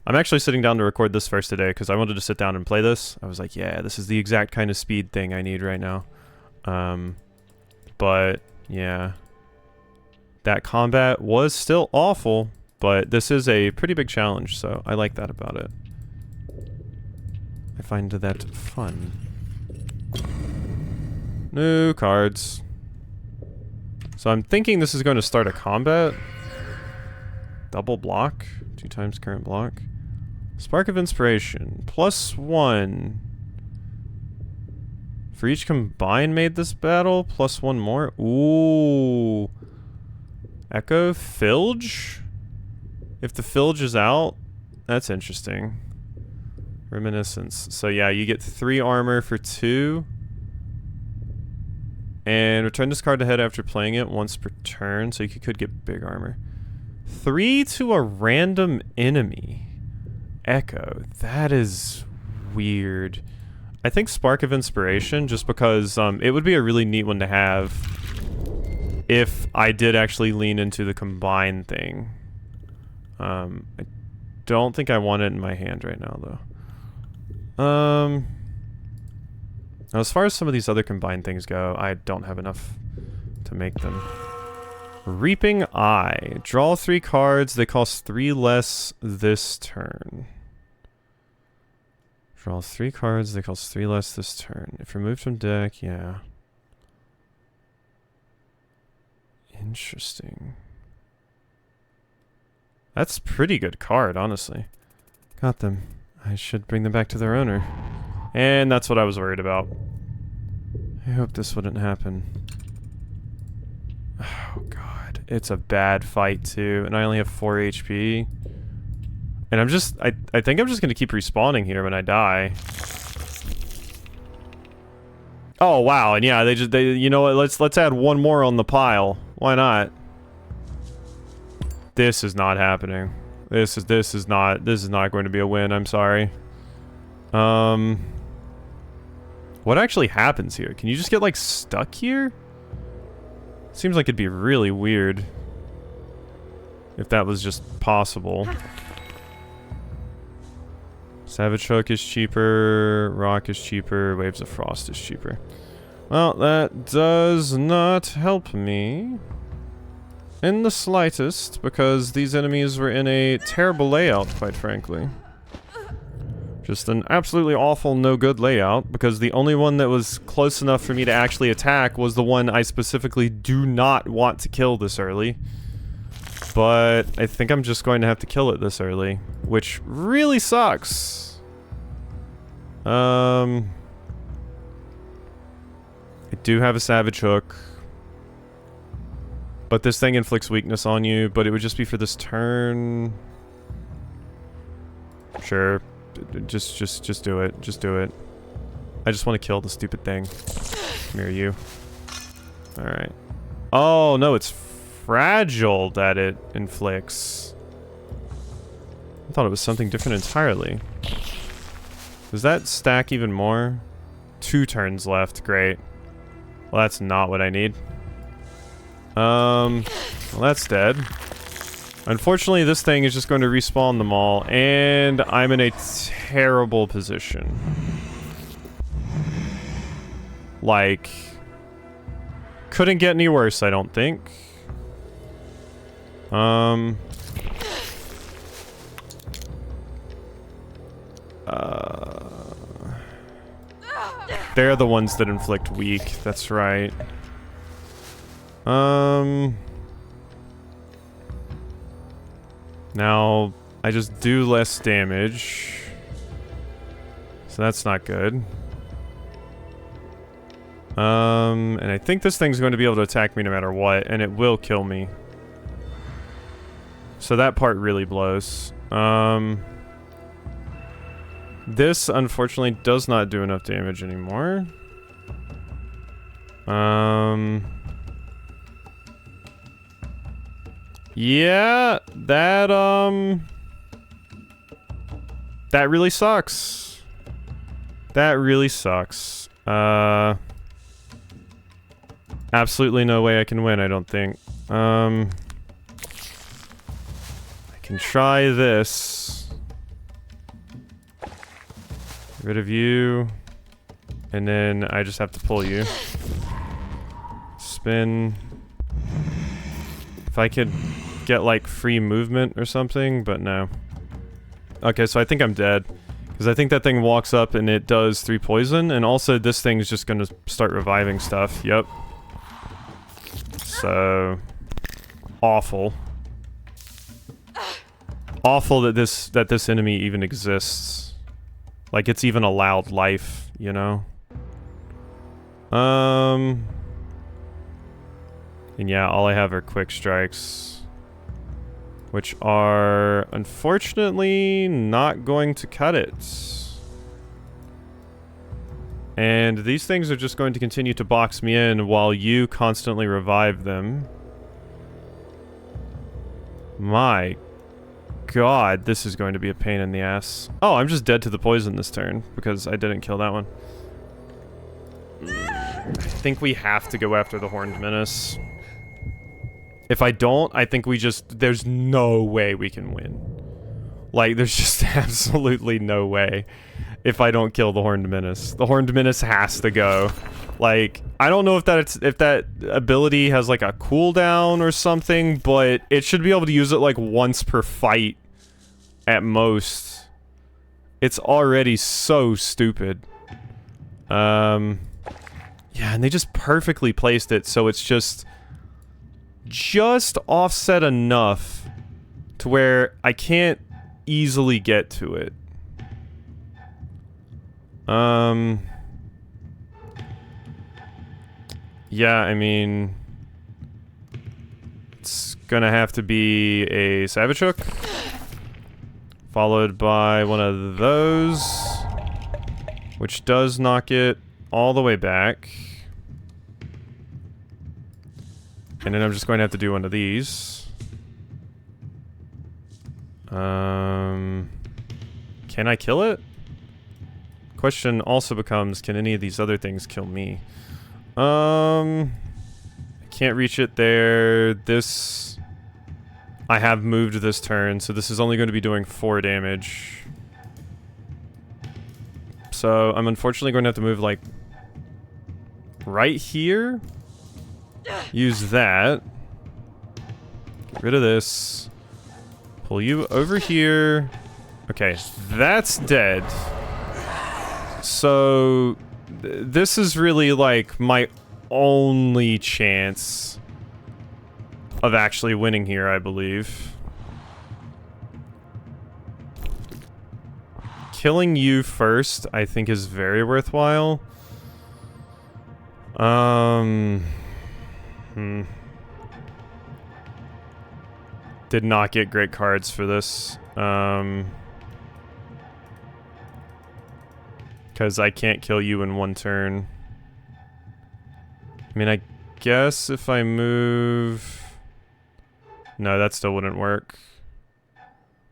I'm actually sitting down to record this first today because I wanted to sit down and play this. I was like, yeah, this is the exact kind of speed thing I need right now. But yeah, that combat was still awful, but this is a pretty big challenge, so I like that about it. I find that fun. New cards. So I'm thinking this is going to start a combat. Double block, 2 times current block. Spark of Inspiration, +1. For each combined made this battle, +1 more. Ooh. Echo Filge? If the Filge is out, that's interesting. Reminiscence. So yeah, you get 3 armor for 2. And return this card to head after playing it once per turn, so you could get big armor. 3 to a random enemy. Echo. That is weird. I think Spark of Inspiration, just because it would be a really neat one to have if I did actually lean into the combine thing. I don't think I want it in my hand right now, though. Now as far as some of these other combined things go, I don't have enough to make them. Reaping Eye. Draw 3 cards. They cost 3 less this turn. Draw 3 cards. They cost 3 less this turn. If removed from deck, yeah. Interesting. That's a pretty good card, honestly. Got them. I should bring them back to their owner. And that's what I was worried about. I hope this wouldn't happen. Oh god. It's a bad fight too, and I only have 4 HP. And I'm just, I think I'm just gonna keep respawning here when I die. Oh wow, and yeah, you know what, let's add 1 more on the pile. Why not? This is not happening. This is not going to be a win, I'm sorry. What actually happens here? Can you just get like stuck here? Seems like it'd be really weird if that was just possible. Savage Hook is cheaper, Rock is cheaper, Waves of Frost is cheaper. Well, that does not help me in the slightest, because these enemies were in a terrible layout, quite frankly. Just an absolutely awful, no good layout, because the only one that was close enough for me to actually attack was the one I specifically do not want to kill this early. But I think I'm just going to have to kill it this early, which really sucks. I do have a Savage Hook, but this thing inflicts weakness on you, but it would just be for this turn. Sure. Just do it. Just do it. I just want to kill the stupid thing. Come here, you. Alright. Oh, no, it's fragile that it inflicts. I thought it was something different entirely. Does that stack even more? 2 turns left. Great. Well, that's not what I need. Well, that's dead. Unfortunately, this thing is just going to respawn them all, and I'm in a terrible position. Like, couldn't get any worse, I don't think. They're the ones that inflict weak, that's right. Now, I just do less damage. So that's not good. And I think this thing's going to be able to attack me no matter what, and it will kill me. So that part really blows. This, unfortunately, does not do enough damage anymore. Yeah, that really sucks. That really sucks. Absolutely no way I can win, I don't think. I can try this. Get rid of you. And then I just have to pull you. Spin. If I could get like free movement or something, but no. Okay, so I think I'm dead. Because I think that thing walks up and it does 3 poison, and also this thing's just gonna start reviving stuff. Yep. So... awful. Awful that this enemy even exists. Like, it's even allowed life, you know? And yeah, all I have are quick strikes. Which are, unfortunately, not going to cut it. And these things are just going to continue to box me in while you constantly revive them. My God, this is going to be a pain in the ass. Oh, I'm just dead to the poison this turn because I didn't kill that one. I think we have to go after the Horned Menace. If I don't, I think we just... there's no way we can win. Like, there's just absolutely no way if I don't kill the Horned Menace. The Horned Menace has to go. Like, I don't know if that ability has like a cooldown or something, but it should be able to use it like once per fight at most. It's already so stupid. Yeah, and they just perfectly placed it so it's just offset enough to where I can't easily get to it. Yeah, I mean, it's gonna have to be a Savage Hook, followed by one of those, which does knock it all the way back. And then I'm just going to have to do one of these. Can I kill it? Question also becomes, can any of these other things kill me? I can't reach it there. This... I have moved this turn, so this is only going to be doing 4 damage. So I'm unfortunately going to have to move, like, right here. Use that. Get rid of this. Pull you over here. Okay, that's dead. So... this is really, like, my only chance of actually winning here, I believe. Killing you first, I think, is very worthwhile. Did not get great cards for this. Because I can't kill you in 1 turn. I mean, I guess if I move... no, that still wouldn't work.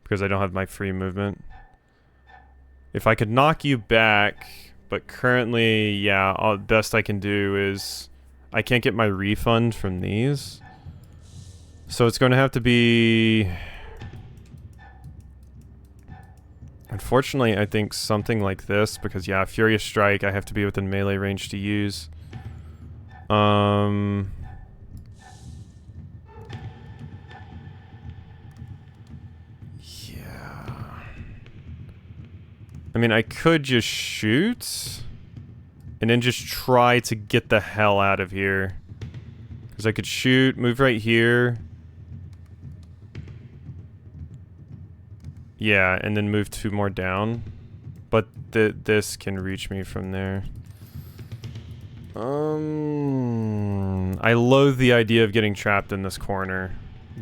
Because I don't have my free movement. If I could knock you back, but currently, yeah, all the best I can do is... I can't get my refund from these. So it's going to have to be... unfortunately, I think something like this, because yeah, Furious Strike, I have to be within melee range to use. Yeah. I mean, I could just shoot, and then just try to get the hell out of here. Because I could shoot, move right here. Yeah, and then move 2 more down. But this can reach me from there. I loathe the idea of getting trapped in this corner,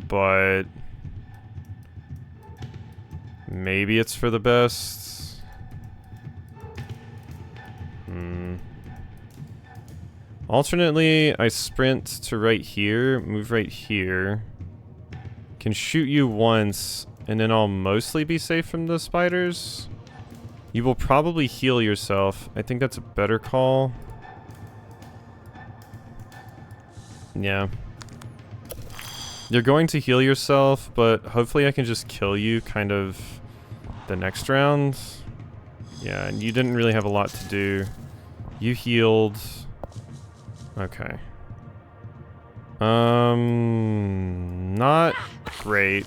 but maybe it's for the best. Alternately, I sprint to right here, move right here. Can shoot you once, and then I'll mostly be safe from the spiders. You will probably heal yourself. I think that's a better call. Yeah. You're going to heal yourself, but hopefully I can just kill you kind of the next round. Yeah, and you didn't really have a lot to do. You healed. Okay. Not great.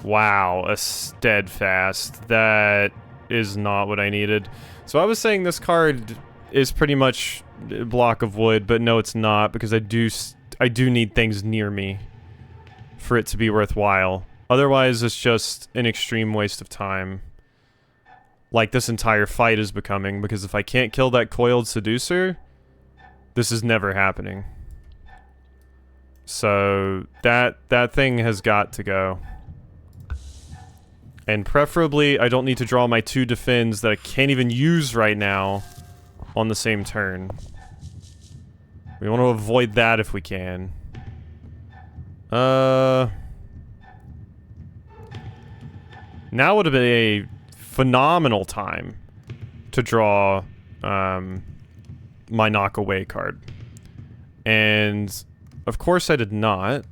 Wow, a steadfast. That is not what I needed. So I was saying this card is pretty much a block of wood, but no, it's not, because I do need things near me for it to be worthwhile. Otherwise, it's just an extreme waste of time. Like this entire fight is becoming, because if I can't kill that coiled seducer, this is never happening. So that thing has got to go. And preferably, I don't need to draw my 2 defends that I can't even use right now on the same turn. We want to avoid that if we can. Now would have been a phenomenal time to draw my knock away card. And of course I did not.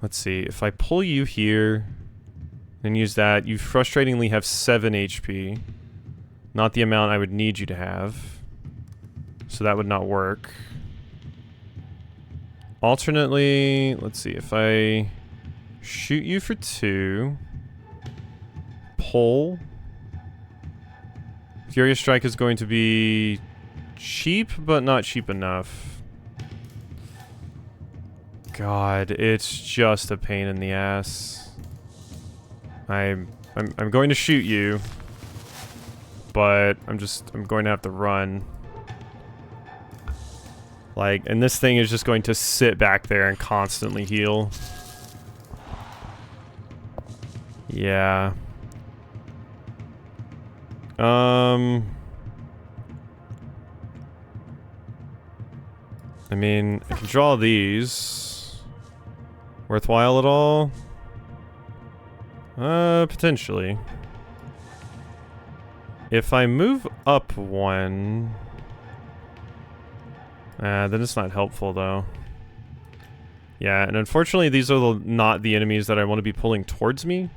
Let's see, if I pull you here and use that, you frustratingly have 7 HP. Not the amount I would need you to have. So that would not work. Alternately, let's see, if I shoot you for 2, pull. Furious Strike is going to be cheap, but not cheap enough. God, it's just a pain in the ass. I'm going to shoot you, but I'm going to have to run. Like, and this thing is just going to sit back there and constantly heal. Yeah. I mean, I can draw these. Worthwhile at all? Potentially. If I move up 1... then it's not helpful, though. Yeah, and unfortunately, these are not the enemies that I want to be pulling towards me.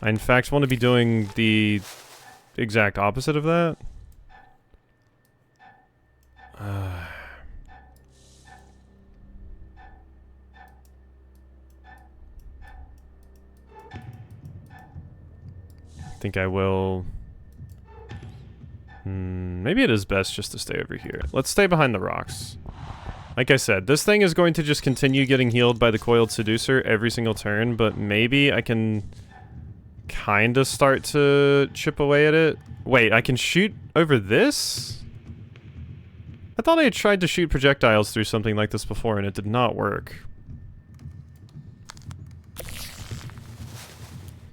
I, in fact, want to be doing the exact opposite of that. I think I will... maybe it is best just to stay over here. Let's stay behind the rocks. Like I said, this thing is going to just continue getting healed by the Coiled Seducer every single turn, but maybe I can kind of start to chip away at it. Wait, I can shoot over this? I thought I had tried to shoot projectiles through something like this before and it did not work.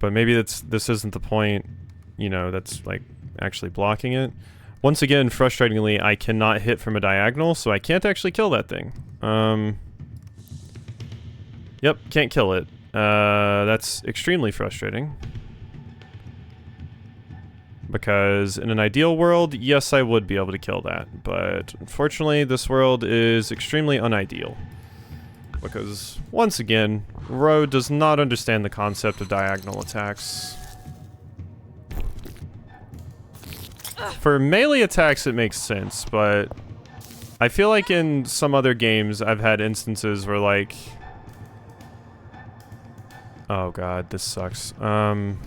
But maybe this isn't the point, you know, that's like actually blocking it. Once again, frustratingly, I cannot hit from a diagonal, so I can't actually kill that thing. Yep, can't kill it. That's extremely frustrating. Because in an ideal world, yes, I would be able to kill that. But unfortunately, this world is extremely unideal. Because, once again, Ro does not understand the concept of diagonal attacks. For melee attacks, it makes sense, but I feel like in some other games, I've had instances where, like... Oh god, this sucks. I mean,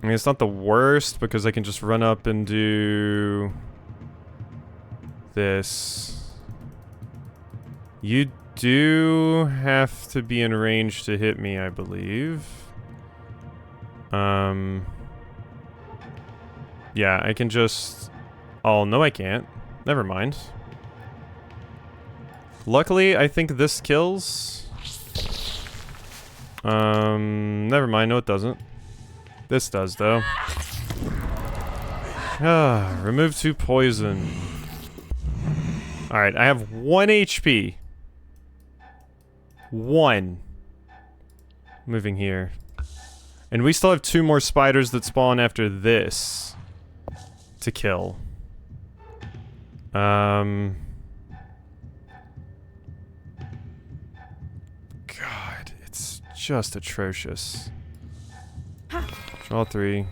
it's not the worst, because I can just run up and do... this. You do have to be in range to hit me, I believe. Yeah, I can just... Oh, no I can't. Never mind. Luckily, I think this kills. Never mind, no it doesn't. This does, though. Remove 2 poison. Alright, I have 1 HP. 1. Moving here. And we still have 2 more spiders that spawn after this to kill. God, it's just atrocious. Draw 3.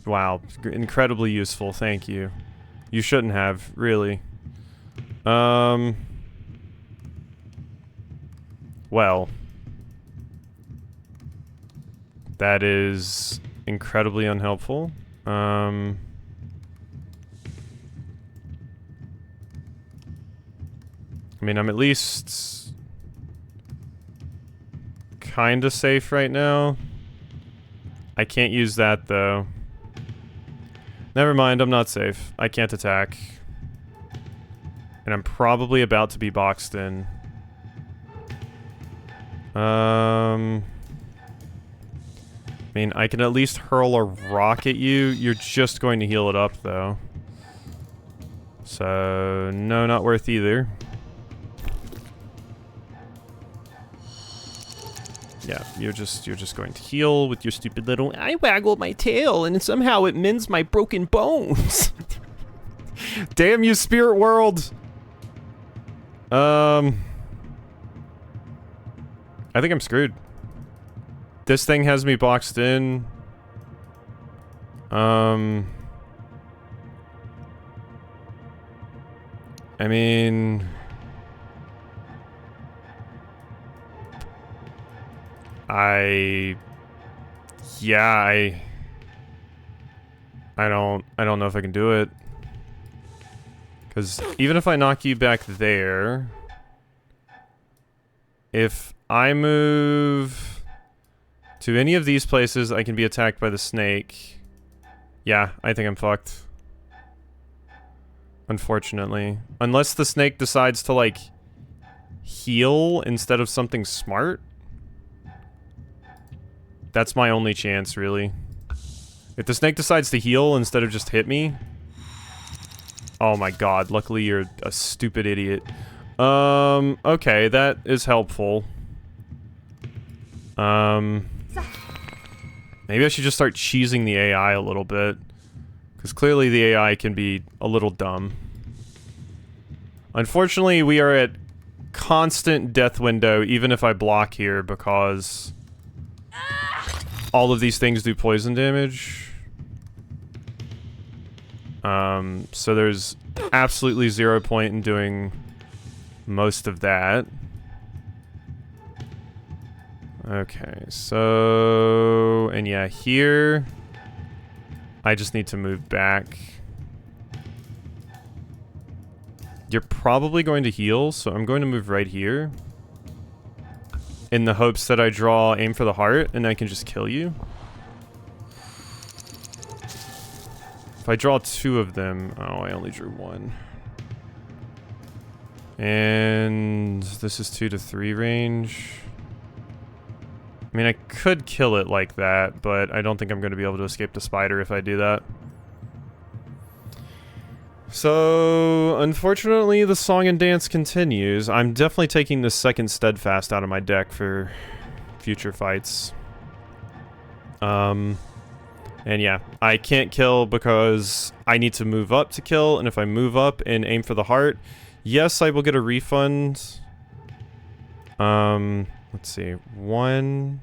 Wow, incredibly useful, thank you. You shouldn't have, really. Well. That is incredibly unhelpful. I mean, I'm at least kinda safe right now. I can't use that, though. Never mind, I'm not safe. I can't attack. And I'm probably about to be boxed in. I mean, I can at least hurl a rock at you. You're just going to heal it up, though. So, no, not worth either. Yeah, you're just going to heal with your stupid little, I waggle my tail and somehow it mends my broken bones. Damn you, spirit world. I think I'm screwed. This thing has me boxed in. I mean, I don't know if I can do it. 'Cause even if I knock you back there, if I move to any of these places, I can be attacked by the snake. Yeah, I think I'm fucked. Unfortunately. Unless the snake decides to, like, heal instead of something smart. That's my only chance, really. If the snake decides to heal instead of just hit me... Oh my god, luckily you're a stupid idiot. Okay, that is helpful. Maybe I should just start cheesing the AI a little bit. Because clearly the AI can be a little dumb. Unfortunately, we are at constant death window, even if I block here, because... all of these things do poison damage. So there's absolutely 0 point in doing most of that. Okay, so... and yeah, here... I just need to move back. You're probably going to heal, so I'm going to move right here. In the hopes that I draw aim for the heart, and I can just kill you. If I draw 2 of them... oh, I only drew 1. And... this is 2 to 3 range. I mean, I could kill it like that, but I don't think I'm going to be able to escape the spider if I do that. So, unfortunately, the song and dance continues. I'm definitely taking this second Steadfast out of my deck for future fights. And yeah, I can't kill because I need to move up to kill, and if I move up and aim for the heart, yes, I will get a refund. Let's see, one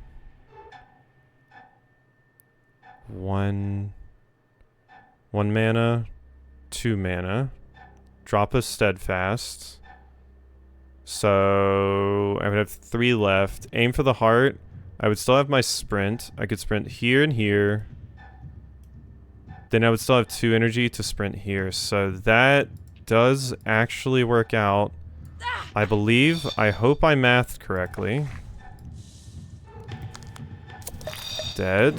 mana, 2 mana, drop a Steadfast, so I would have 3 left, aim for the heart, I would still have my sprint, I could sprint here and here, then I would still have 2 energy to sprint here, so that does actually work out. I believe, I hope I mathed correctly. Dead.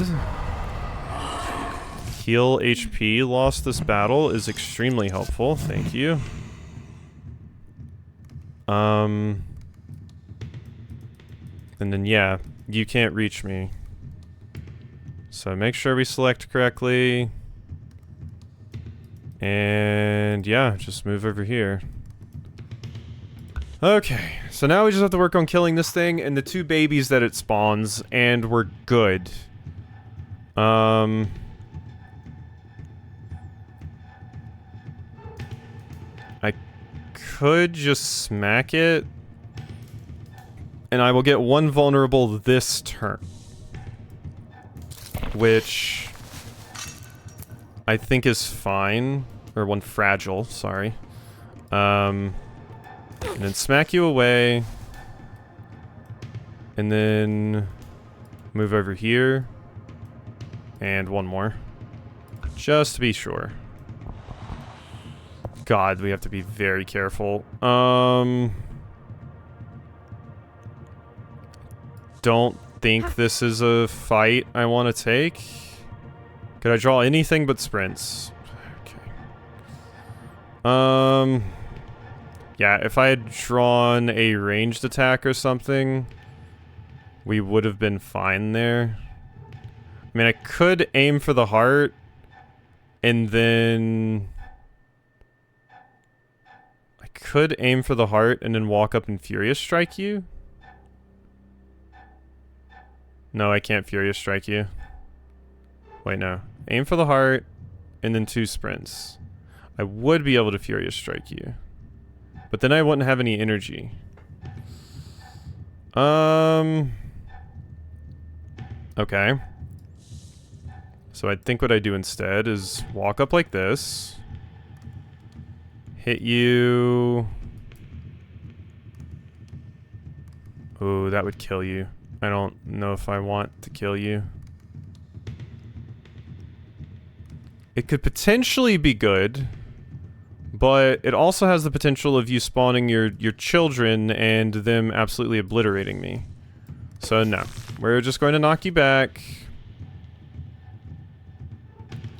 Heal HP lost this battle is extremely helpful, thank you. And then yeah, you can't reach me. So make sure we select correctly. And yeah, just move over here. Okay, so now we just have to work on killing this thing and the 2 babies that it spawns, and we're good. I could just smack it. And I will get one vulnerable this turn. Which I think is fine. Or one fragile, sorry. And then smack you away. And then move over here. And one more. Just to be sure. God, we have to be very careful. Don't think this is a fight I want to take. Could I draw anything but sprints? Okay. Yeah, if I had drawn a ranged attack or something, we would have been fine there. I mean, I could aim for the heart, and then... I could aim for the heart and then walk up and Furious Strike you. No, I can't Furious Strike you. Wait, no. Aim for the heart, and then 2 sprints. I would be able to Furious Strike you. But then I wouldn't have any energy. Okay. So I think what I do instead is walk up like this. Hit you. Oh, that would kill you. I don't know if I want to kill you. It could potentially be good, but it also has the potential of you spawning your children and them absolutely obliterating me. So no, we're just going to knock you back.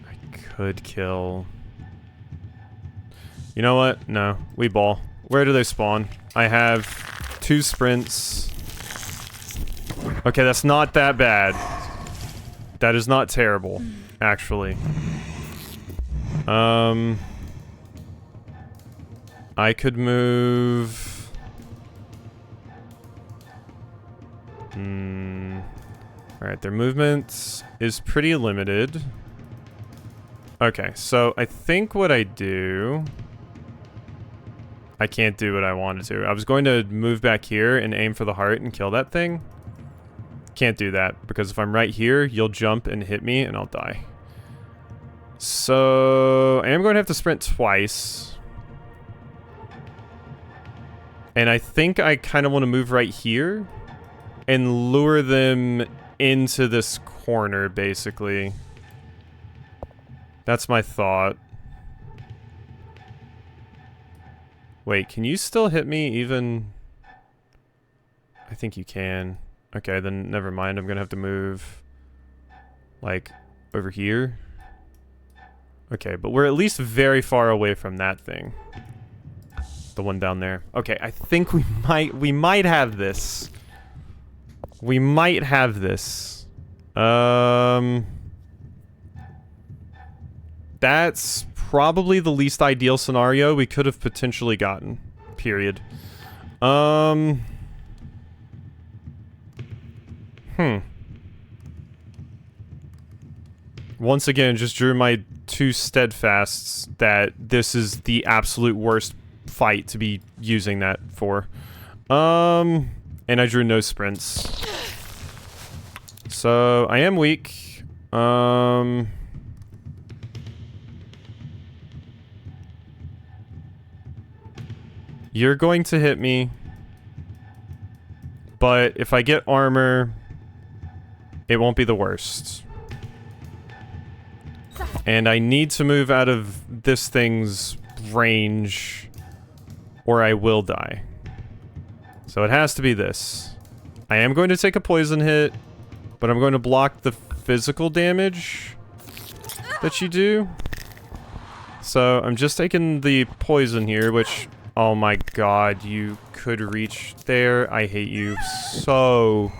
I could kill... You know what? No, we ball. Where do they spawn? I have 2 sprints. Okay, that's not that bad. That is not terrible, actually. I could move... Alright, their movement is pretty limited. Okay, so I think what I do... I can't do what I wanted to. I was going to move back here and aim for the heart and kill that thing. Can't do that, because if I'm right here, you'll jump and hit me and I'll die. So, I am going to have to sprint twice. And I think I kind of want to move right here and lure them into this corner, basically. That's my thought. Wait, can you still hit me even... I think you can. Okay, then never mind. I'm gonna have to move... like, over here. Okay, but we're at least very far away from that thing. The one down there. Okay, I think we might have this. We might have this. That's probably the least ideal scenario we could have potentially gotten. Period. Once again, just drew my 2 steadfasts that this is the absolute worst fight to be using that for. And I drew no sprints. So, I am weak. You're going to hit me. But if I get armor, it won't be the worst. And I need to move out of this thing's range, or I will die. So it has to be this. I am going to take a poison hit, but I'm going to block the physical damage that you do. So I'm just taking the poison here, which... Oh my god, you could reach there. I hate you so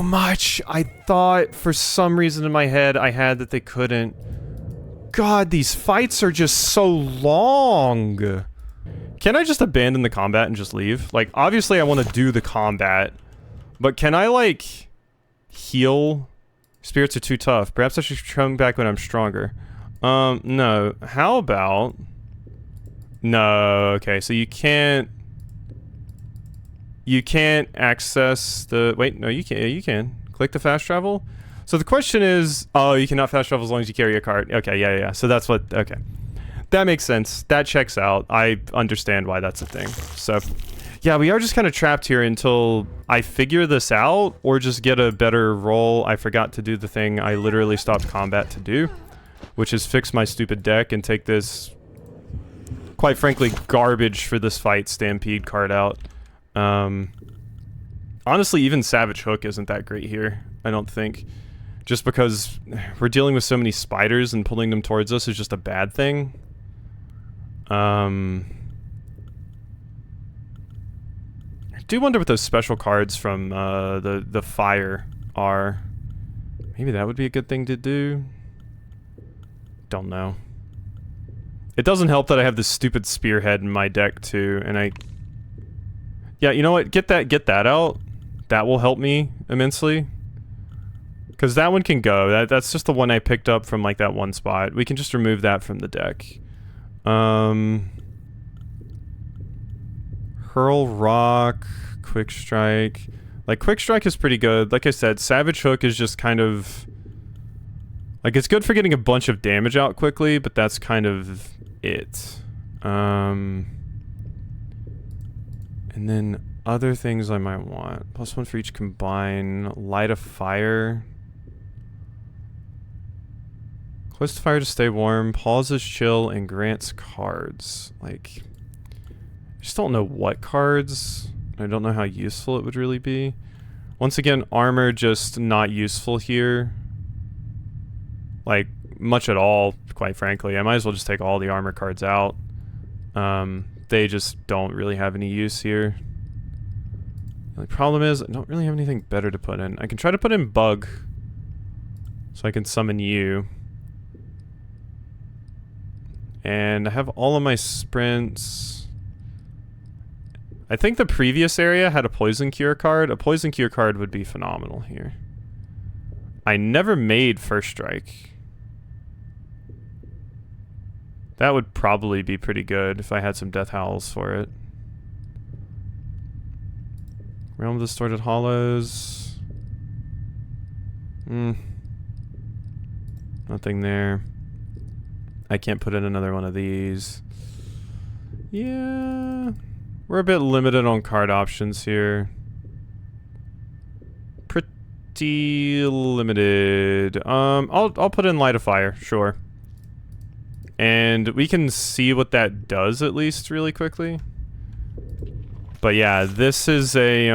much. I thought for some reason in my head I had that they couldn't. God, these fights are just so long. Can I just abandon the combat and just leave? Like, obviously I want to do the combat, but can I, like, heal? Spirits are too tough. Perhaps I should come back when I'm stronger. No. How about... No, okay, so you can't... you can't access the... Wait, no, you can. Yeah, you can. Click the fast travel. So the question is... Oh, you cannot fast travel as long as you carry a card. Okay, yeah. So that's what... Okay. That makes sense. That checks out. I understand why that's a thing. So, yeah, we are just kind of trapped here until I figure this out or just get a better roll. I forgot to do the thing I literally stopped combat to do, which is fix my stupid deck and take this, quite frankly, garbage for this fight Stampede card out. Honestly, even Savage Hook isn't that great here, I don't think. Just because we're dealing with so many spiders and pulling them towards us is just a bad thing. I do wonder what those special cards from the fire are. Maybe that would be a good thing to do. Don't know. It doesn't help that I have this stupid spearhead in my deck too, and yeah, you know what? Get that out. That will help me immensely. Because that one can go. That's just the one I picked up from like that one spot. We can just remove that from the deck. Hurl Rock, Quick Strike. Like, Quick Strike is pretty good. Like I said, Savage Hook is just kind of... Like, it's good for getting a bunch of damage out quickly, but that's kind of it. And then other things I might want. +1 for each combine. Light a fire. Close to fire to stay warm. Pauses chill and grants cards. Like, I just don't know what cards. I don't know how useful it would really be. Once again, armor just not useful here. Like, much at all, quite frankly. I might as well just take all the armor cards out. They just don't really have any use here. The problem is, I don't really have anything better to put in. I can try to put in Bug, so I can summon you. And I have all of my sprints. I think the previous area had a Poison Cure card. A Poison Cure card would be phenomenal here. I never made First Strike. That would probably be pretty good if I had some Death Howls for it. Realm of Distorted Hollows. Nothing there. I can't put in another one of these. Yeah. We're a bit limited on card options here. Pretty limited. I'll put in Light of Fire, sure. And we can see what that does at least really quickly. But yeah, this is a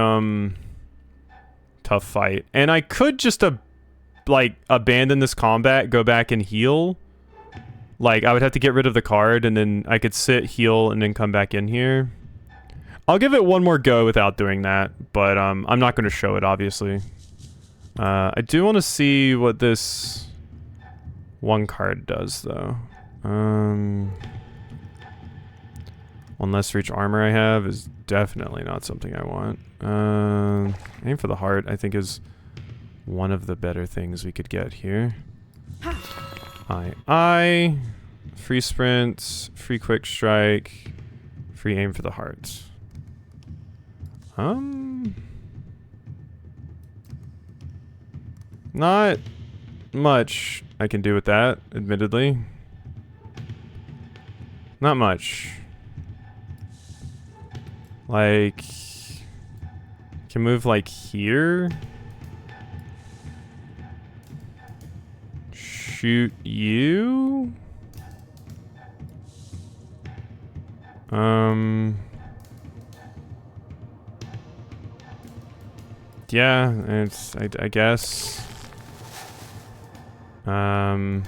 tough fight. And I could just like abandon this combat, go back and heal. Like, I would have to get rid of the card, and then I could sit, heal, and then come back in here. I'll give it one more go without doing that, but I'm not going to show it, obviously. I do want to see what this one card does, though. One less reach armor I have is definitely not something I want. Aim for the heart, I think, is one of the better things we could get here. Free sprint, free quick strike, free aim for the heart. Not much I can do with that, admittedly. Not much. Like, can move like here. Shoot you? Yeah, it's, I guess. And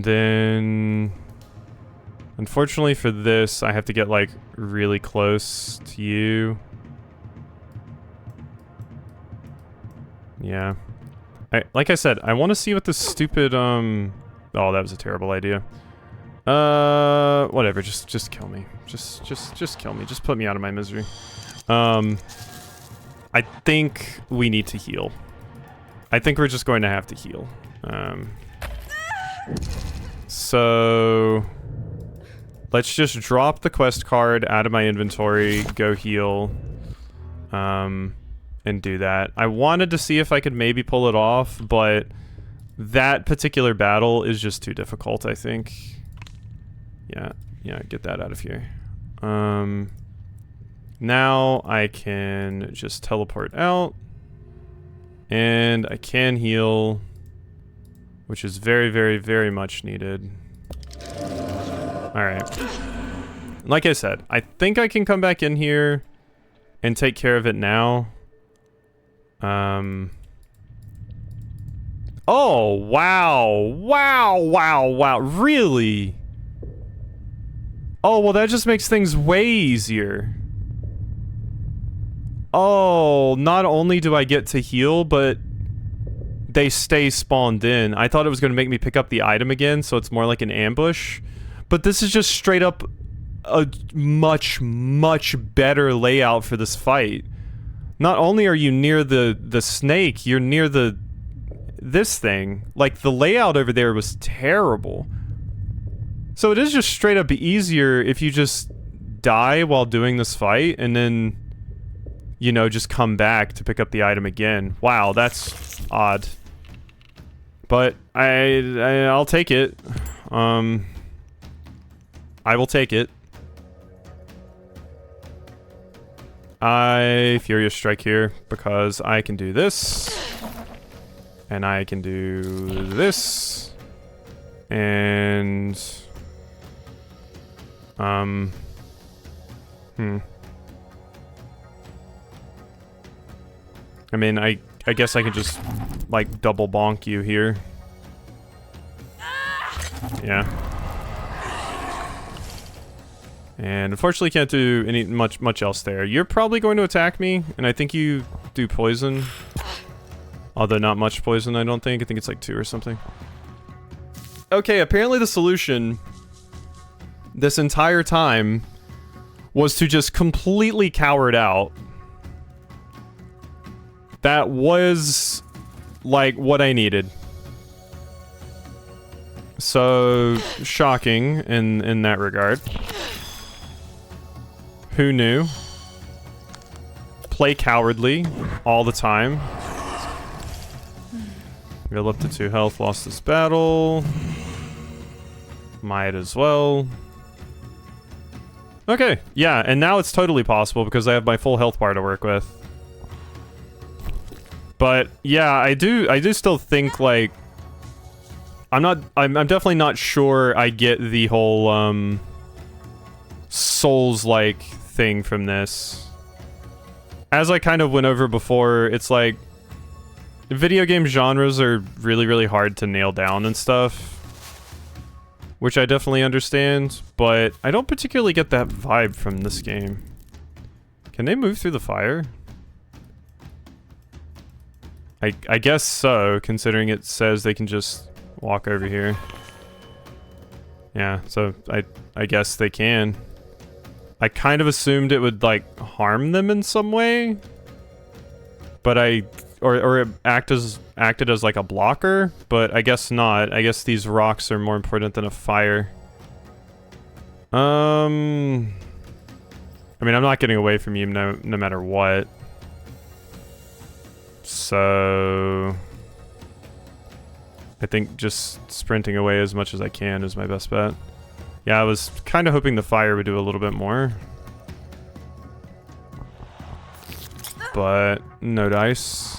then, unfortunately for this, I have to get like really close to you. Yeah. Like I said, I want to see what this stupid, oh, that was a terrible idea. Whatever, just kill me. Just kill me. Just put me out of my misery. I think we need to heal. I think we're just going to have to heal. So... Let's just drop the quest card out of my inventory, go heal, and do that. I wanted to see if I could maybe pull it off, but that particular battle is just too difficult, I think. Yeah, get that out of here. Now I can just teleport out, and I can heal, which is very, very, very much needed. Alright. Like I said, I think I can come back in here and take care of it now. Oh, wow. Wow, wow, wow. Really? Oh, well, that just makes things way easier. Oh, not only do I get to heal, but they stay spawned in. I thought it was going to make me pick up the item again, so it's more like an ambush. But this is just straight up a much, much better layout for this fight. Not only are you near the snake, you're near this thing. Like, the layout over there was terrible. So it is just straight up easier if you just die while doing this fight, and then, you know, just come back to pick up the item again. Wow, that's odd. But I'll take it. I will take it. I Furious Strike here because I can do this. And I can do this. And I mean, I guess I can just like double bonk you here. Yeah. And unfortunately can't do much else there. You're probably going to attack me, and I think you do poison. Although not much poison, I don't think. I think it's like 2 or something. Okay, apparently the solution this entire time was to just completely cower it out. That was like what I needed. So shocking in that regard. Who knew? Play cowardly all the time. Got up to 2 health, lost this battle. Might as well. Okay, yeah, and now it's totally possible because I have my full health bar to work with. But yeah, I do still think like I'm definitely not sure I get the whole Souls-like thing from this. As I kind of went over before, it's like video game genres are really, really hard to nail down and stuff, which I definitely understand, but I don't particularly get that vibe from this game. Can they move through the fire? I guess so, considering it says they can just walk over here. Yeah, so I guess they can. I kind of assumed it would like harm them in some way, but or it acted as like a blocker, but I guess not. I guess these rocks are more important than a fire. I mean, I'm not getting away from you no matter what. So I think just sprinting away as much as I can is my best bet. Yeah, I was kind of hoping the fire would do a little bit more. But no dice.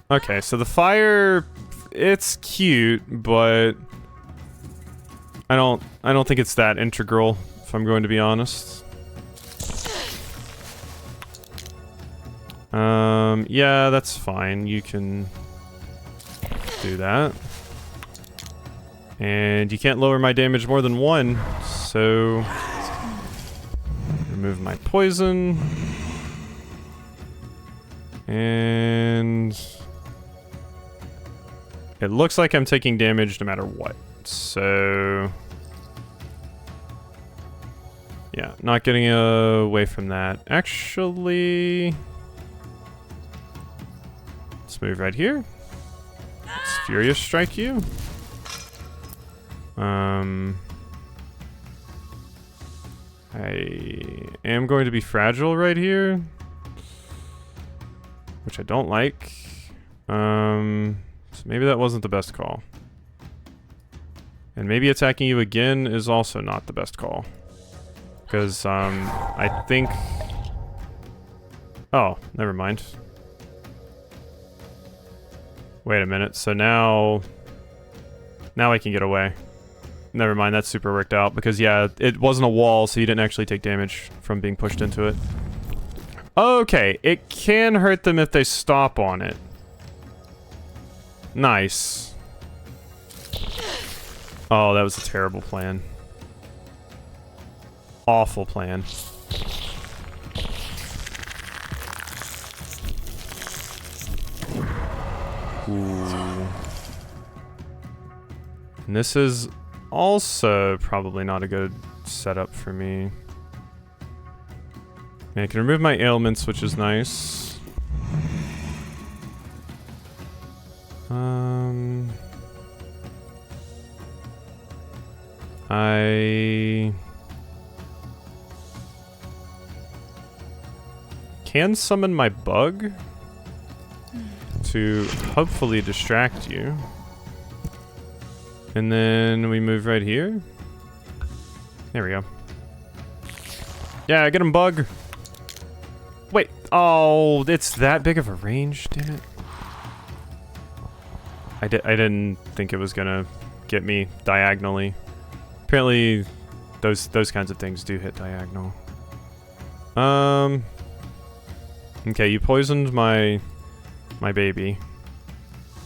Okay, so the fire, it's cute, but I don't think it's that integral, if I'm going to be honest. Yeah, that's fine. You can do that. And you can't lower my damage more than 1, so remove my poison. And it looks like I'm taking damage no matter what. So yeah, not getting away from that. Actually, let's move right here. Let's Furious Strike you. I am going to be fragile right here, which I don't like. So maybe that wasn't the best call. And maybe attacking you again is also not the best call. Because, I think... Oh, never mind. Wait a minute, so now... Now I can get away. Never mind, that's super worked out. Because, yeah, it wasn't a wall, so you didn't actually take damage from being pushed into it. Okay, it can hurt them if they stop on it. Nice. Oh, that was a terrible plan. Awful plan. Ooh. And this is also probably not a good setup for me. I can remove my ailments, which is nice. I can summon my bug to hopefully distract you. And then we move right here. There we go. Yeah, get him, bug. Wait. Oh, it's that big of a range, damn it. I didn't think it was gonna get me diagonally. Apparently, those kinds of things do hit diagonal. Okay, you poisoned my baby,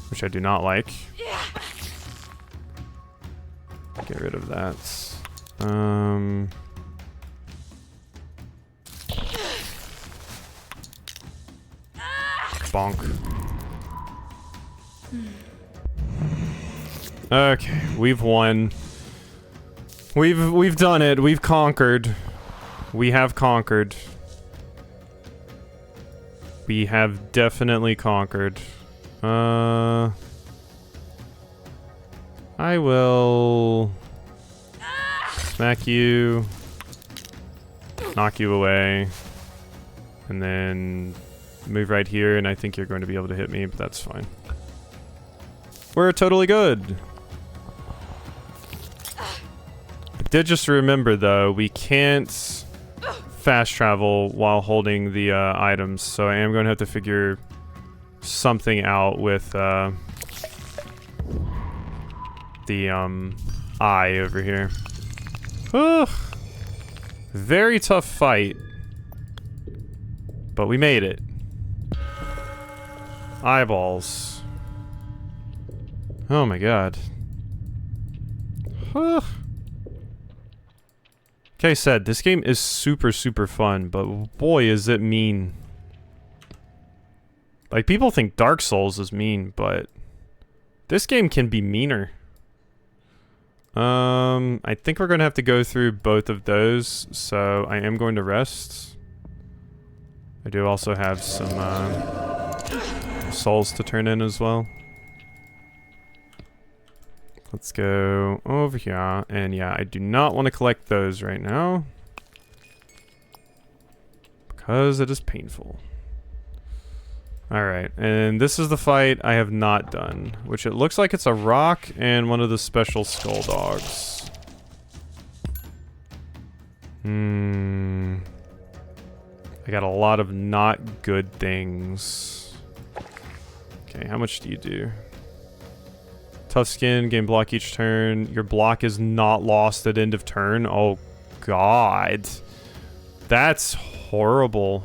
which I do not like. Get rid of that. Bonk. Okay, we've won. We've done it. We've conquered. We have conquered. We have definitely conquered. I will smack you, knock you away, and then move right here, and I think you're going to be able to hit me, but that's fine. We're totally good. I did just remember, though, we can't fast travel while holding the items, so I am going to have to figure something out with the eye over here. Ugh. Very tough fight, but we made it. Eyeballs. Oh my god. Ugh. Okay, said, this game is super, super fun, but boy, is it mean. Like, people think Dark Souls is mean, but this game can be meaner. I think we're gonna have to go through both of those, so I am going to rest. I do also have some, souls to turn in as well. Let's go over here, and yeah, I do not want to collect those right now, because it is painful. Alright, and this is the fight I have not done, which it looks like it's a rock and one of the special skull dogs. I got a lot of not good things. Okay, how much do you do? Tough skin, gain block each turn. Your block is not lost at end of turn. Oh, God. That's horrible.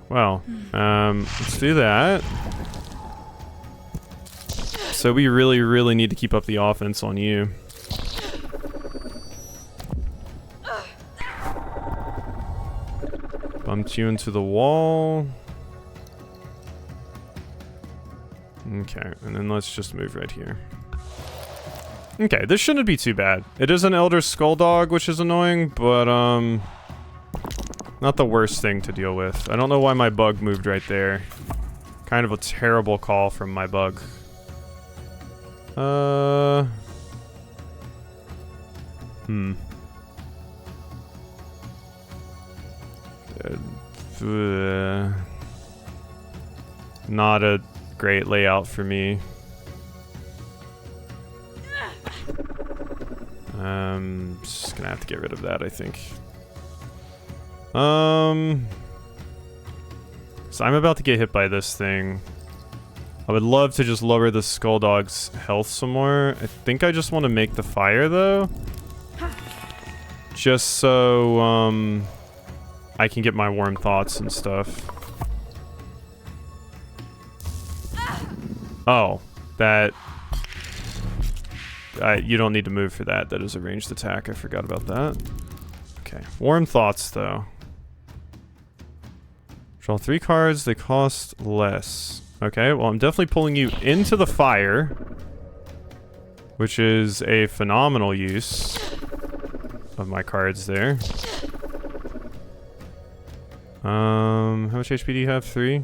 Well, let's do that. So we really, really need to keep up the offense on you. Bumped you into the wall. Okay, and then let's just move right here. Okay, this shouldn't be too bad. It is an Elder Skull Dog, which is annoying, but, not the worst thing to deal with. I don't know why my bug moved right there. Kind of a terrible call from my bug. Hmm. Not a great layout for me. Just gonna have to get rid of that, I think. So I'm about to get hit by this thing. I would love to just lower the Skulldog's health some more. I think I just want to make the fire, though. Just so, I can get my warm thoughts and stuff. Oh, that... you don't need to move for that. That is a ranged attack. I forgot about that. Okay. Warm thoughts, though. Draw 3 cards. They cost less. Okay, well, I'm definitely pulling you into the fire, which is a phenomenal use of my cards there. How much HP do you have? 3?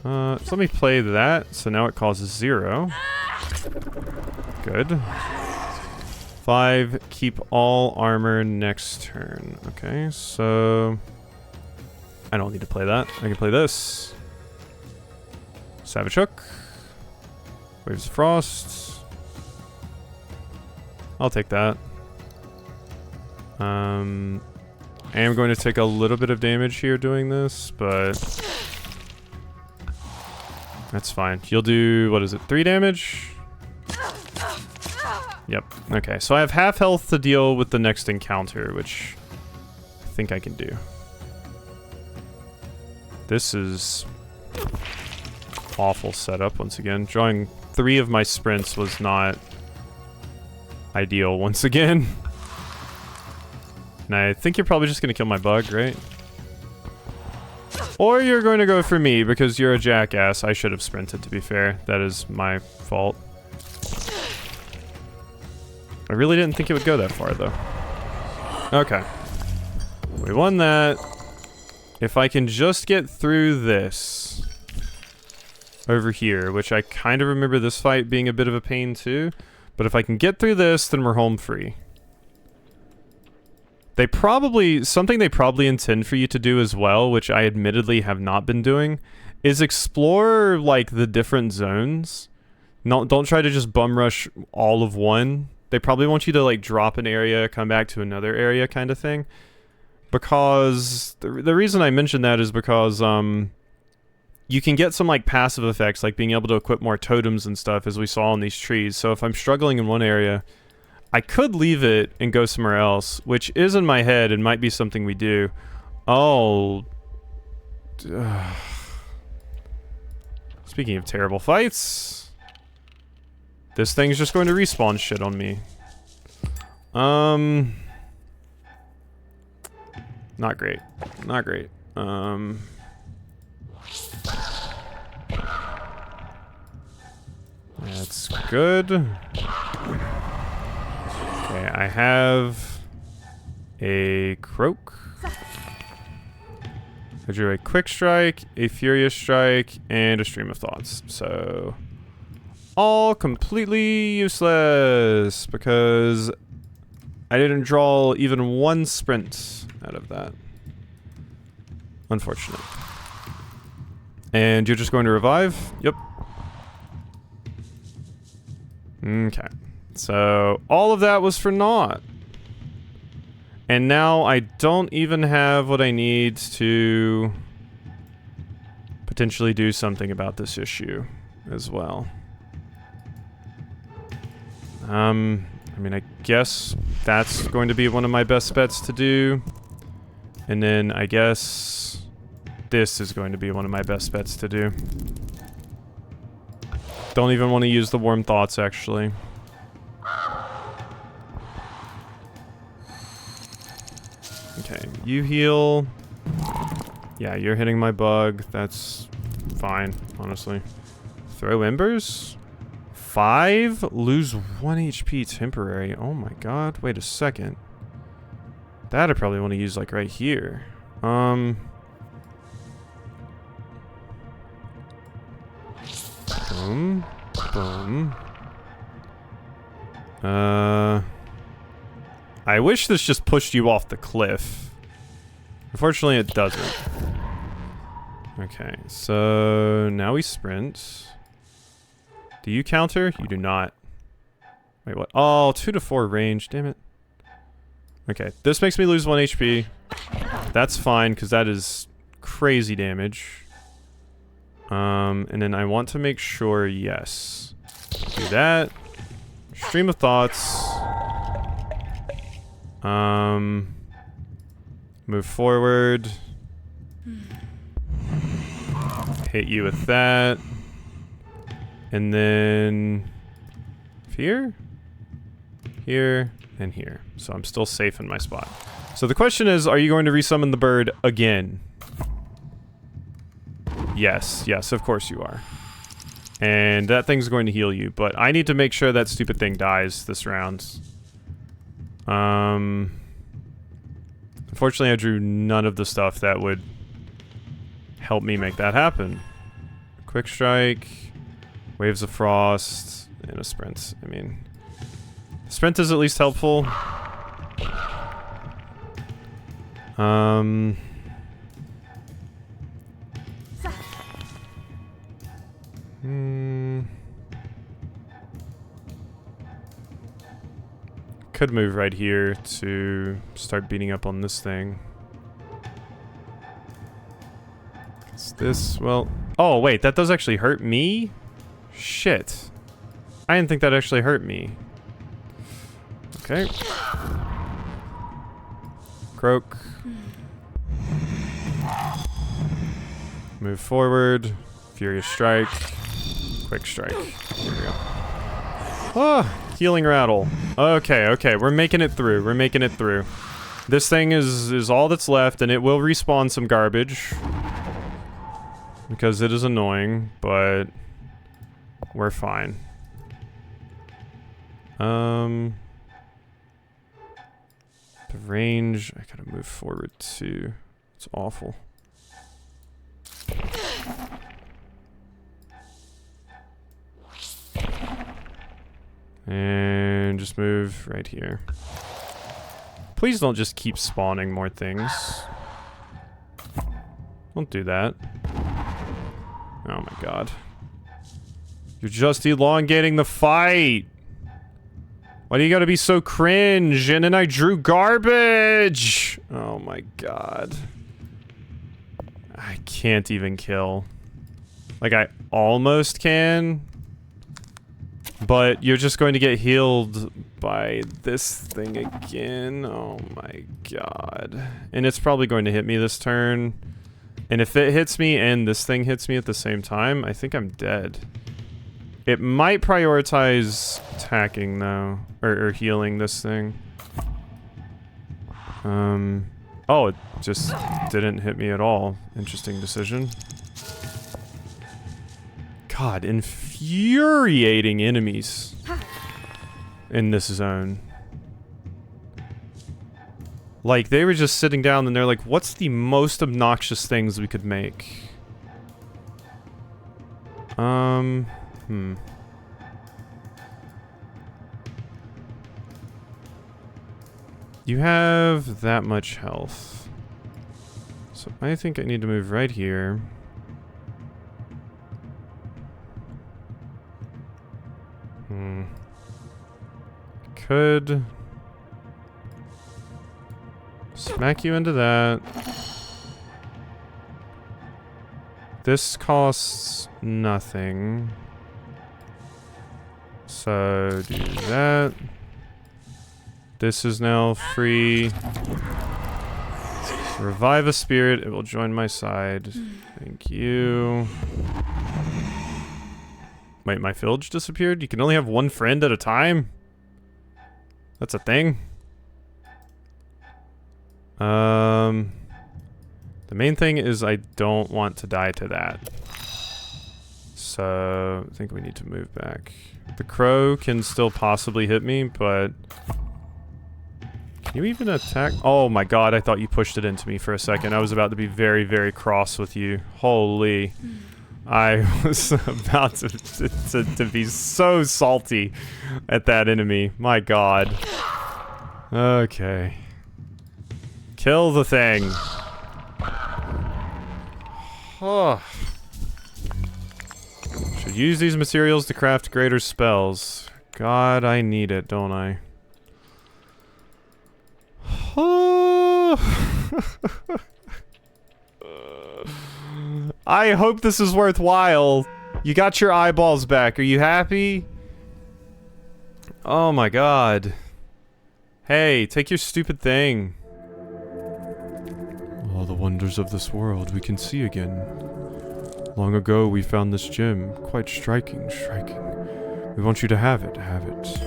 So let me play that. So now it causes 0. Good. 5, keep all armor next turn. Okay, so... I don't need to play that. I can play this. Savage Hook. Waves of Frost. I'll take that. I am going to take a little bit of damage here doing this, but... that's fine. You'll do, what is it, 3 damage? Yep. Okay, so I have half health to deal with the next encounter, which I think I can do. This is awful setup once again. Drawing 3 of my sprints was not ideal once again. And I think you're probably just going to kill my bug, right? Or you're going to go for me because you're a jackass. I should have sprinted, to be fair. That is my fault. I really didn't think it would go that far, though. Okay. We won that. If I can just get through this over here, which I kind of remember this fight being a bit of a pain too, but if I can get through this, then we're home free. Something they probably intend for you to do as well, which I admittedly have not been doing, is explore, like, the different zones. Don't try to just bum rush all of one. They probably want you to, like, drop an area, come back to another area kind of thing. Because the reason I mention that is because you can get some like passive effects, like being able to equip more totems and stuff, as we saw in these trees. So if I'm struggling in one area, I could leave it and go somewhere else, which is in my head and might be something we do. Oh. Speaking of terrible fights, this thing's just going to respawn shit on me. Not great. Not great. That's good. Okay, I have a Croak. I drew a Quick Strike, a Furious Strike, and a Stream of Thoughts. So, all completely useless because I didn't draw even one sprint out of that. Unfortunate. And you're just going to revive? Yep. Okay. So, all of that was for naught. And now I don't even have what I need to potentially do something about this issue as well. I mean, I guess that's going to be one of my best bets to do. And then I guess this is going to be one of my best bets to do. Don't even want to use the Warm Thoughts, actually. Okay, you heal. Yeah, you're hitting my bug. That's fine, honestly. Throw Embers? 5? Lose 1 HP temporary. Oh my god, wait a second. That I probably want to use, like, right here. Boom. Boom. I wish this just pushed you off the cliff. Unfortunately, it doesn't. Okay, so now we sprint. Do you counter? You do not. Wait, what? Oh, 2 to 4 range. Damn it. Okay, this makes me lose 1 HP. That's fine, because that is crazy damage. And then I want to make sure, yes. Do that. Stream of thoughts. Move forward. Hit you with that. And then here, here, and here. So I'm still safe in my spot. So the question is, are you going to resummon the bird again? Yes, yes, of course you are. And that thing's going to heal you, but I need to make sure that stupid thing dies this round. Unfortunately, I drew none of the stuff that would help me make that happen. Quick strike, waves of frost, and a sprint. I mean, sprint is at least helpful. Could move right here to start beating up on this thing. Is this, well... Oh, wait, that does actually hurt me? Shit. I didn't think that actually hurt me. Okay. Croak. Move forward. Furious strike. Quick strike. Here we go. Ah, healing rattle. Okay, okay, we're making it through. We're making it through. This thing is all that's left, and it will respawn some garbage. Because it is annoying, but we're fine. The range, I gotta move forward too. It's awful. And just move right here. Please don't just keep spawning more things. Don't do that. Oh my god. You're just elongating the fight! Why do you gotta be so cringe? And then I drew garbage! Oh my god. I can't even kill. Like, I almost can. But you're just going to get healed by this thing again. Oh my god. And it's probably going to hit me this turn. And if it hits me and this thing hits me at the same time, I think I'm dead. It might prioritize attacking though. Or healing this thing. Oh, it just didn't hit me at all. Interesting decision. God, infuriating enemies in this zone. Like, they were just sitting down and they're like, what's the most obnoxious things we could make? You have that much health. So I think I need to move right here. Could smack you into that. This costs nothing. So do that. This is now free. Revive a spirit. It will join my side. Thank you. Wait, my village disappeared? You can only have one friend at a time? That's a thing? The main thing is I don't want to die to that. So, I think we need to move back. The crow can still possibly hit me, but... Can you even attack? Oh my god, I thought you pushed it into me for a second. I was about to be very, very cross with you. Holy. I was about to be so salty at that enemy. My god. Okay. Kill the thing. Oh. Should use these materials to craft greater spells. God, I need it, don't I? Oh. I hope this is worthwhile. You got your eyeballs back. Are you happy? Oh my god. Hey, take your stupid thing. All the wonders of this world we can see again. Long ago we found this gem. Quite striking, striking. We want you to have it, have it.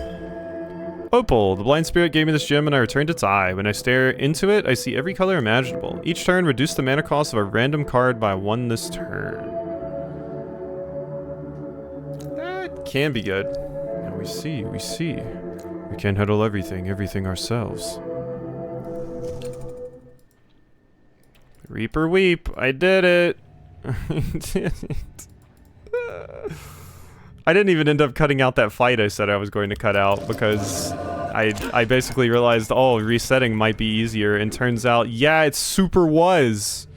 Opal, the blind spirit gave me this gem and I returned its eye. When I stare into it, I see every color imaginable. Each turn, reduce the mana cost of a random card by 1 this turn. That can be good. Now we see, we see. We can't handle everything ourselves. Reaper weep, I did it. I did it. I didn't even end up cutting out that fight I said I was going to cut out because I basically realized, oh, resetting might be easier, and turns out, yeah, it super was.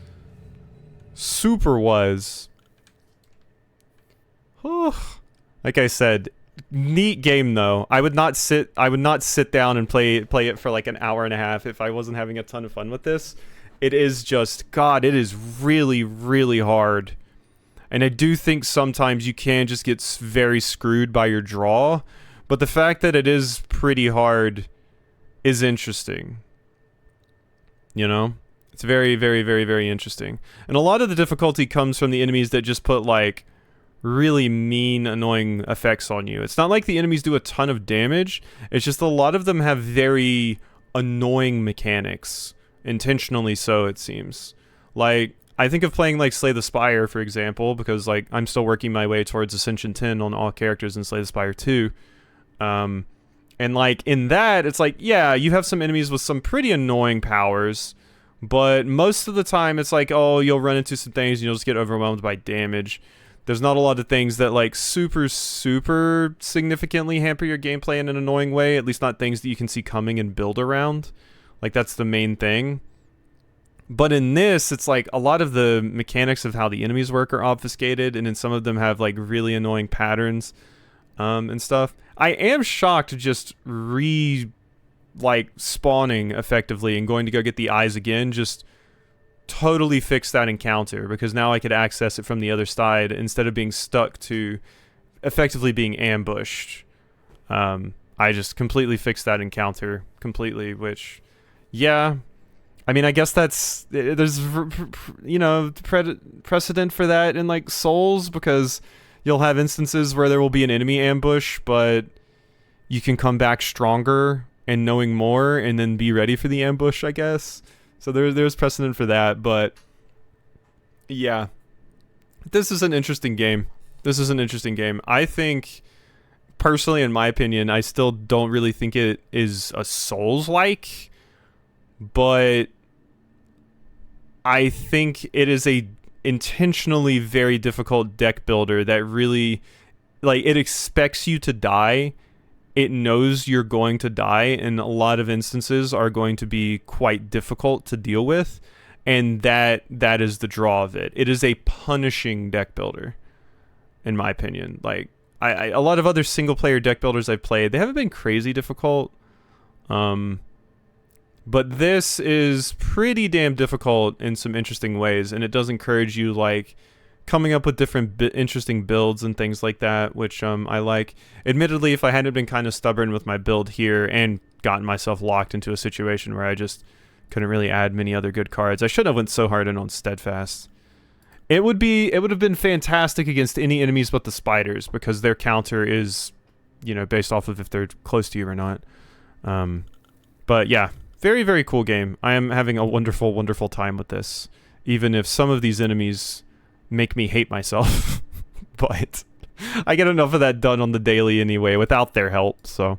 Super was. Like I said, neat game though. I would not sit down and play it for like an hour and a half if I wasn't having a ton of fun with this. It is just, God, it is really, really hard. And I do think sometimes you can just get very screwed by your draw, but the fact that it is pretty hard is interesting. You know? It's very, very, very, very interesting. And a lot of the difficulty comes from the enemies that just put, like, really mean, annoying effects on you. It's not like the enemies do a ton of damage, it's just a lot of them have very annoying mechanics. Intentionally so, it seems. Like, I think of playing like Slay the Spire, for example, because like I'm still working my way towards Ascension 10 on all characters in Slay the Spire 2. And like in that, it's like, yeah, you have some enemies with some pretty annoying powers, but most of the time it's like, oh, you'll run into some things and you'll just get overwhelmed by damage. There's not a lot of things that like super significantly hamper your gameplay in an annoying way, at least not things that you can see coming and build around. Like that's the main thing. But in this, it's like a lot of the mechanics of how the enemies work are obfuscated, and then some of them have like really annoying patterns and stuff. I am shocked just spawning effectively and going to go get the eyes again just totally fixed that encounter, because now I could access it from the other side instead of being stuck to effectively being ambushed. I just completely fixed that encounter completely, which, yeah, I mean, I guess there's, you know, precedent for that in, like, Souls, because you'll have instances where there will be an enemy ambush, but you can come back stronger and knowing more and then be ready for the ambush, I guess. So there's precedent for that, but yeah. This is an interesting game. This is an interesting game. I think, personally, in my opinion, I still don't really think it is a Souls-like, but I think it is a intentionally very difficult deck builder that really, like, it expects you to die. It knows you're going to die, and a lot of instances are going to be quite difficult to deal with, and that is the draw of it. It is a punishing deck builder, in my opinion. Like, a lot of other single-player deck builders I've played, they haven't been crazy difficult, but this is pretty damn difficult in some interesting ways, and it does encourage you, like, coming up with different interesting builds and things like that, which I like. Admittedly, if I hadn't been kind of stubborn with my build here and gotten myself locked into a situation where I just couldn't really add many other good cards, I shouldn't have went so hard in on Steadfast. It would have been fantastic against any enemies but the spiders, because their counter is, you know, based off of if they're close to you or not. But yeah, very, very cool game. I am having a wonderful, wonderful time with this, even if some of these enemies make me hate myself. But I get enough of that done on the daily anyway without their help, so.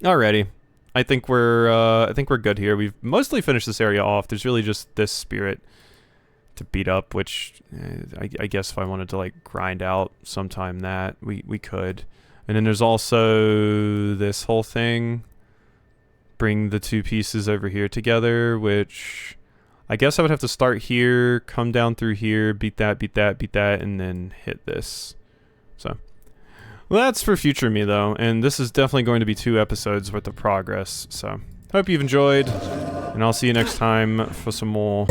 Alrighty. I think we're good here. We've mostly finished this area off. There's really just this spirit to beat up, which I guess if I wanted to like grind out sometime that we could. And then there's also this whole thing, bring the two pieces over here together, which I guess I would have to start here, come down through here, beat that, and then hit this. So well, that's for future me though, and this is definitely going to be 2 episodes worth of progress. So hope you've enjoyed, and I'll see you next time for some more